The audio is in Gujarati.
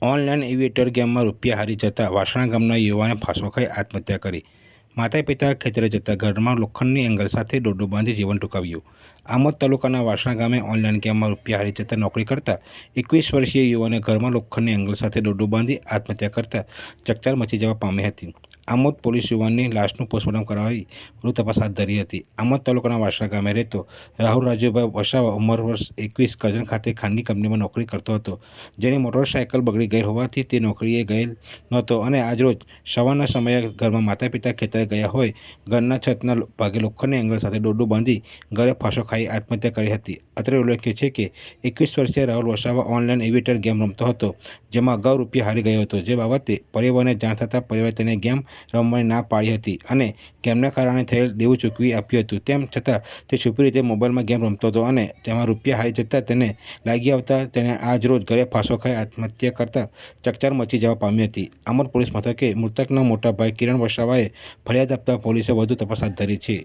ઓનલાઈન એવિએટર ગેમમાં રૂપિયા હારી જતા વાસણા ગામના યુવાને ફાંસો ખાઈ આત્મહત્યા કરી। માતા પિતા ખેતરે જતા ઘરમાં લોખંડની એંગલ સાથે દોરડું બાંધી જીવન ટૂંકાવ્યું। આમોદ તાલુકાના વાસણા ગામે ઓનલાઈન ગેમમાં રૂપિયા હારી જતા નોકરી કરતા 21 વર્ષીય યુવાને ઘરમાં લોખંડની એંગલ સાથે દોરડું બાંધી આત્મહત્યા કરતા ચકચાર મચી જવા પામી હતી। આમોદ પોલીસ યુવાનની લાશનું પોસ્ટમોર્ટમ કરાવી વધુ તપાસ હાથ ધરી હતી। આમોદ તાલુકાના વાસણા ગામે રહેતો રાહુલ રાજુભાઈ વસાવા ઉંમર વર્ષ 21 કરજણ ખાતે ખાનગી કંપનીમાં નોકરી કરતો હતો, જેની મોટરસાયકલ બગડી ગઈ હોવાથી તે નોકરીએ ગયેલ નહોતો અને આજરોજ સવારના સમયે ઘરમાં માતા પિતા ખેતરે ગયા હોય ઘરના છતના ભાગે લોખંડની એંગલ સાથે દોરડું બાંધી ઘરે ફાંસો ખાઈ આત્મહત્યા કરી હતી। અત્રે ઉલ્લેખનીય છે કે 21 વર્ષીય Rahul Vasava online Aviator game રમતો હતો, જેમાં અગાઉ રૂપિયા હારી ગયો હતો, જે બાબતે પરિવારને જાણ થતાં પરિવારે તેને ગેમ રમવાની ના પાડી હતી અને ગેમના કારણે થયેલ દેવું ચૂકવી આપ્યું હતું। તેમ છતાં તે છુપી રીતે મોબાઈલમાં ગેમ રમતો હતો અને તેમાં રૂપિયા હારી જતાં તેને લાગી આવતા તેણે આજ રોજ ઘરે ફાંસો ખાઈ આત્મહત્યા કરતા ચકચાર મચી જવા પામી હતી। આમોદ પોલીસ મથકે મૃતકના મોટા ભાઈ કિરણ વસાવાએ ફરિયાદ આપતા પોલીસે વધુ તપાસ હાથ ધરી છે।